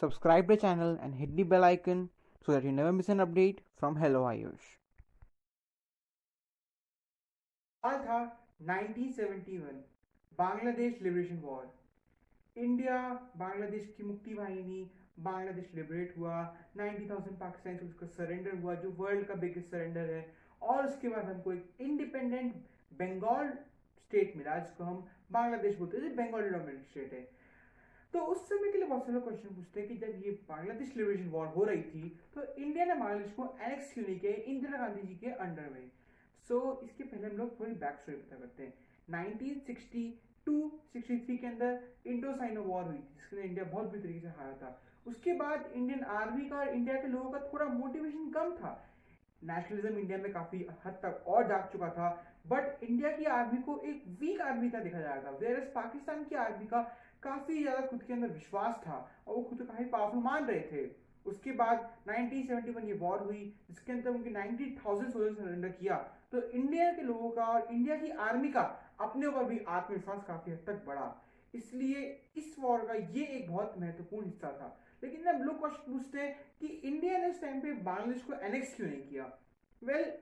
subscribe the channel and hit the bell icon so that you never miss an update from Hello Ayush. साल था 1971, Bangladesh liberation war. India Bangladesh की मुक्ति वाहिनी, Bangladesh liberate हुआ, 90,000 पाकिस्तानी से उसका सरेंडर हुआ जो वर्ल्ड का बिगेस्ट सरेंडर है। और उसके बाद हमको एक इंडिपेंडेंट बंगाल स्टेट मिला जिसको हम बांग्लादेश बोलते हैं, बंगाली डोमिनेटेड स्टेट है। तो उस समय के लिए बहुत सारे क्वेश्चन पूछते हैं कि जब ये बांग्लादेश लिबरेशन वॉर हो रही थी तो इंडिया ने बांग्लादेश को एनेक्स क्यों नहीं किया इंदिरा गांधी जी के अंडर में। इसके पहले हम लोग थोड़ी बैक स्टोरी पता करते हैं। 1962-63 के अंदर इंडो साइनो वॉर हुई थी जिसके इंडिया बहुत बुरी तरीके से हारा था। उसके बाद इंडियन आर्मी का और इंडिया के लोगों का थोड़ा मोटिवेशन कम था। नेशनलिज्म इंडिया में काफी हद तक और जाग चुका था, बट इंडिया की आर्मी को एक वीक आर्मी का देखा जा रहा था, वेयर पाकिस्तान की आर्मी का काफी ज्यादा खुद के अंदर विश्वास था और वो खुद को काफी पावरफुल मान रहे थे। उसके बाद 1971 ये वॉर हुई जिसके अंदर उनके 90,000 सोल्जर्स सरेंडर किया। तो इंडिया के लोगों का और इंडिया की आर्मी का अपने ऊपर भी आत्मविश्वास काफी हद तक बढ़ा। इसलिए इस वॉर का ये एक बहुत महत्वपूर्ण हिस्सा था। लेकिन अब लोग क्वेश्चन पूछते हैं कि इंडिया ने उस टाइम पे बांग्लादेश को एनेक्स क्यों नहीं किया। वेल,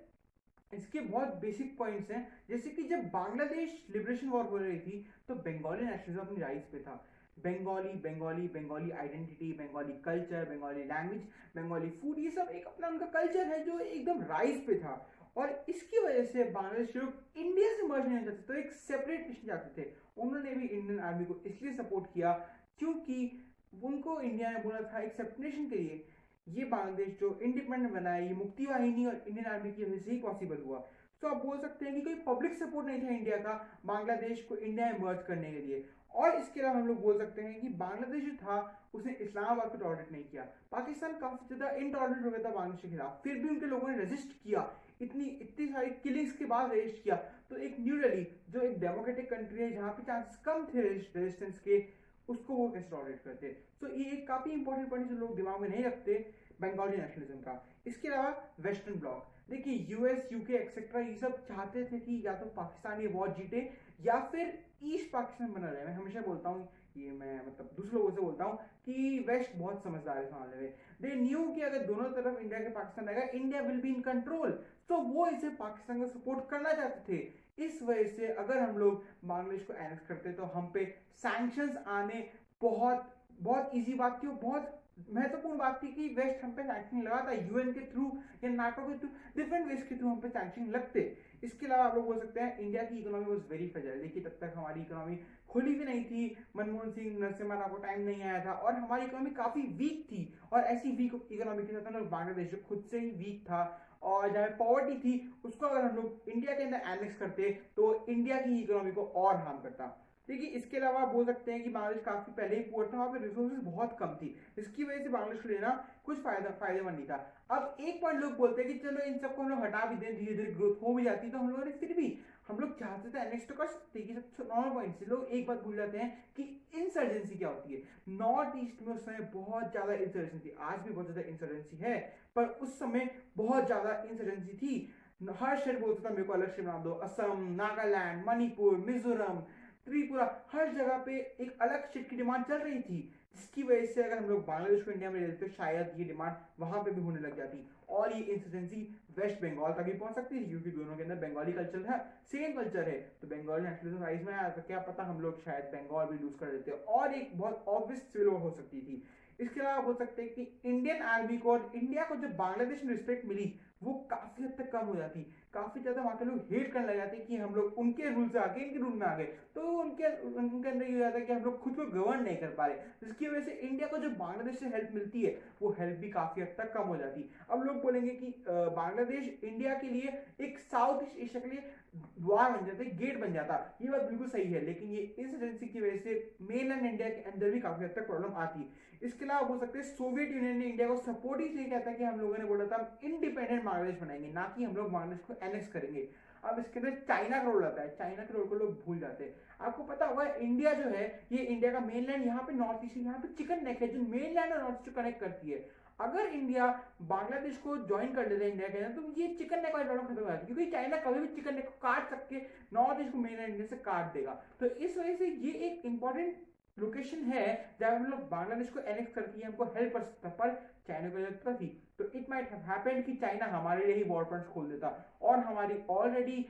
इसके बहुत बेसिक पॉइंट्स हैं, जैसे कि जब बांग्लादेश लिबरेशन वॉर हो रही थी तो बंगाली नेशनलिज्म अपनी राइज पे था। Bengali Bengali Bengali identity, Bengali culture, Bengali language, Bengali food, ये सब एक अपना उनका कल्चर है जो एकदम राइज पे था। और इसकी वजह से बांग्लादेश लोग इंडिया से मर्ज नहीं चाहते, तो एक सेपरेट नेशन चाहते थे। उन्होंने भी इंडियन आर्मी को इसलिए सपोर्ट किया क्योंकि उनको इंडिया ने बोला था एक सेपरेट नेशन के लिए ये बांग्लादेश जो इंडिपेंडेंट बना है ये मुक्ति वाहिनी और इंडियन आर्मी की वजह से ही पॉसिबल हुआ। तो आप बोल सकते हैं कि कोई पब्लिक सपोर्ट नहीं था इंडिया का बांग्लादेश को इंडिया में मर्ज करने के लिए। और इसके अलावा हम लोग बोल सकते हैं कि बांग्लादेश जो था उसने इस्लामाबाद को टॉलरेट नहीं किया। पाकिस्तान काफी ज्यादा इनटॉलरेंट हो गया था बांग्लादेश के खिलाफ, फिर भी उनके लोगों ने रेजिस्ट किया। इतनी इतनी सारी किलिंग्स के बाद रेजिस्ट किया। तो एक न्यू दिल्ली जो एक डेमोक्रेटिक कंट्री है जहां पे चांसेस कम थे रेजिस्टेंस के, उसको वो कैसे टॉलरेट करते। तो ये एक काफी इंपॉर्टेंट पॉइंट जो लोग दिमाग में नहीं रखते बंगाली नेशनलिज्म का। इसके अलावा वेस्टर्न ब्लॉक, देखिए यूएस यूके एक्सेट्रा ये सब चाहते थे कि या तो पाकिस्तान ये वॉर जीते या फिर ईस्ट पाकिस्तान बना रहे। मैं हमेशा बोलता हूँ, ये मैं मतलब दूसरे लोगों से बोलता हूँ कि वेस्ट बहुत समझदार है इस मामले में। दे न्यू कि अगर दोनों तरफ इंडिया के पाकिस्तान रहेगा India will be in control, तो वो इसे पाकिस्तान को सपोर्ट करना चाहते थे। इस वजह से अगर हम लोग बांग्लादेश को एनेक्स करते तो हम पे सैंक्शंस आने बहुत बहुत इजी बात थी और बहुत महत्वपूर्ण बात थी कि वेस्ट हम पे सैंक्शन लगाता यूएन के थ्रू या नाटो के थ्रू, डिफरेंट वेज के थ्रू हम पे सैंक्शन लगते। इसके अलावा आप लोग बोल सकते हैं इंडिया की इकोनॉमी वाज वेरी फ्रेजाइल। देखिए तब तक हमारी इकोनॉमी खुली भी नहीं थी, मनमोहन सिंह नरसिम्हा राव को टाइम नहीं आया था और हमारी इकोनॉमी काफी वीक थी। और ऐसी वीक इकोनॉमी के साथ हम लोग बांग्लादेश जो खुद से ही वीक था और जहाँ पॉवर्टी थी उसको अगर हम लोग इंडिया के अंदर एनेक्स करते तो इंडिया की इकोनॉमी को और हार्म करता। देखिए इसके अलावा आप बोल सकते हैं कि बांग्लादेश काफी पहले ही पुअर था, वहां पे रिसोर्सेज बहुत कम थी, इसकी वजह से बांग्लादेश को लेना कुछ फायदेमंद नहीं था। अब एक पॉइंट लोग बोलते हैं कि चलो इन सबको हम लोग हटा भी दें, धीरे धीरे ग्रोथ हो भी जाती, तो हम लोगों ने फिर भी हम लोग चाहते थे नेक्स्ट तो कर सकते कि सब नॉर्मल पॉइंट से। लोग एक बात भूल जाते हैं कि इंसर्जेंसी क्या होती है। नॉर्थ ईस्ट में उस समय बहुत ज्यादा इंसर्जेंसी थी, आज भी बहुत ज्यादा इंसर्जेंसी है, पर उस समय बहुत ज्यादा इंसर्जेंसी थी। हर स्टेट बोलता था मेरे को अलग स्टेट बना दो, असम, नागालैंड, मणिपुर, मिजोरम, त्रिपुरा, हर जगह पे एक अलग स्टेट की डिमांड चल रही थी, जिसकी वजह से अगर हम लोग बांग्लादेश को इंडिया में ले लेते तो शायद ये डिमांड वहां पे भी होने लग जाती और ये इंसिडेंसी वेस्ट बंगाल तक भी पहुंच सकती थी क्योंकि दोनों के अंदर बंगाली कल्चर है, सेम कल्चर है। तो बंगाली नेशनलिज्म राइज में आया तो क्या पता हम लोग शायद बंगाल भी लूज कर देते और एक बहुत ऑब्वियस सिविल वॉर हो सकती थी। इसके अलावा बोल सकते हैं कि इंडियन आर्मी को और इंडिया को जो बांग्लादेश में रिस्पेक्ट मिली वो काफी हद तक कम हो जाती। काफी ज्यादा वहां के लोग हेट करने लग जाते कि हम लोग उनके रूल से आगे इनके रूल में आ गए, तो उनके अंदर ये हो जाता है कि हम लोग खुद को गवर्न नहीं कर पा रहे, जिसकी वजह से इंडिया को जो बांग्लादेश से हेल्प मिलती है वो हेल्प भी काफी हद तक कम हो जाती। अब लोग बोलेंगे कि बांग्लादेश इंडिया के लिए एक साउथ ईस्ट एशिया के लिए द्वार बन जाता है, गेट बन जाता, ये बात बिल्कुल सही है, लेकिन ये इंसिडेंसी की वजह से मेन एंड इंडिया के अंदर भी काफी हद तक प्रॉब्लम आती है। इसके अलावा बोल सकते हैं सोवियत यूनियन ने इंडिया को सपोर्ट इसलिए किया था कि हम लोगों ने बोला था हम इंडिपेंडेंट बांग्लादेश बनाएंगे, ना कि हम लोग बांग्लादेश को एनेक्स करेंगे। अब इसके अंदर चाइना का रोल आता है, चाइना के रोल को लोग भूल जाते हैं। आपको पता होगा इंडिया जो है ये इंडिया का मेनलैंड यहाँ पे नॉर्थ ईस्ट, यहाँ पे चिकन नेक है जो मेनलैंड और नॉर्थ ईस्ट को कनेक्ट करती है। अगर इंडिया बांग्लादेश को ज्वाइन कर लेता है इंडिया के अंदर तो ये चिकन नेक वाली प्रॉब्लम खत्म हो जाती है, क्योंकि चाइना कभी भी चिकन नेक को काट सकते नॉर्थ ईस्ट को मेनलैंड इंडिया से काट देगा। तो इस वजह से ये एक इंपॉर्टेंट लोकेशन है जहाँ हम लोग बांग्लादेश को एनेक्स करके हमको हेल्प कर सकता, पर चाइना को जरूरत थी। तो इट माइट हैव हैपेंड कि चाइना हमारे लिए ही वॉर फ्रंट्स खोल देता, और हमारी ऑलरेडी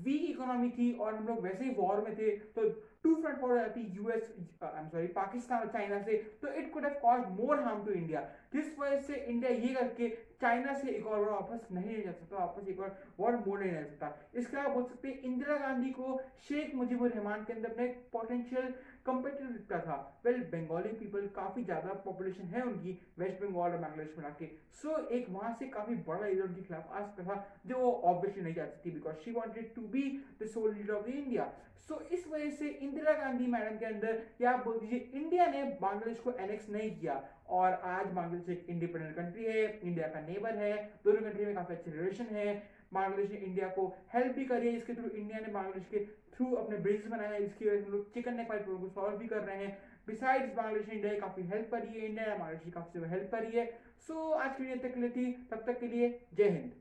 वीक इकोनॉमी थी और हम लोग वैसे ही वॉर में थे, तो टू फ्रंट वॉर हो जाती US I am sorry Pakistan और चाइना से, तो it could have caused more harm to India. जिस वजह से इंडिया ये करके चाइना से एक और वापस नहीं ले जा सकता, वापस एक और वॉर मोड़ नहीं ले सकता। इसके अलावा बोल सकते हैं इंदिरा गांधी को शेख मुजीबुर रहमान के अंदर अपने पोटेंशियल कंपेटिटर दिखता था। वेल बंगाली पीपल काफी ज्यादा पॉपुलेशन है उनकी वेस्ट बंगाल और बांग्लादेश मिला के, सो एक वहां से काफी बड़ा लीडर उनके खिलाफ आ सकता था, जो वो ऑब्वियसली नहीं चाहती थी because she wanted to be the sole leader of the India. So इस वजह से इंदिरा गांधी मैडम के अंदर, या आप बोल दीजिए इंडिया ने बांग्लादेश को एनेक्स नहीं किया, और आज बांग्लादेश एक इंडिपेंडेंट कंट्री है, इंडिया का नेबर है, दोनों कंट्री में काफी अच्छे रिलेशन है। बांग्लादेश ने इंडिया को हेल्प भी करी है, इसके थ्रू इंडिया ने बांग्लादेश के थ्रू अपने ब्रिज बनाया, इसकी वजह से हम लोग चिकन नेक वाइट प्रॉब्लम को सॉल्व भी कर रहे हैं। बिसाइड्स बांग्लादेश ने इंडिया की काफी हेल्प करी है, इंडिया ने बांग्लादेश की काफी हेल्प करी है। सो आज की वीडियो तक के लिए थी, तब तक के लिए जय हिंद।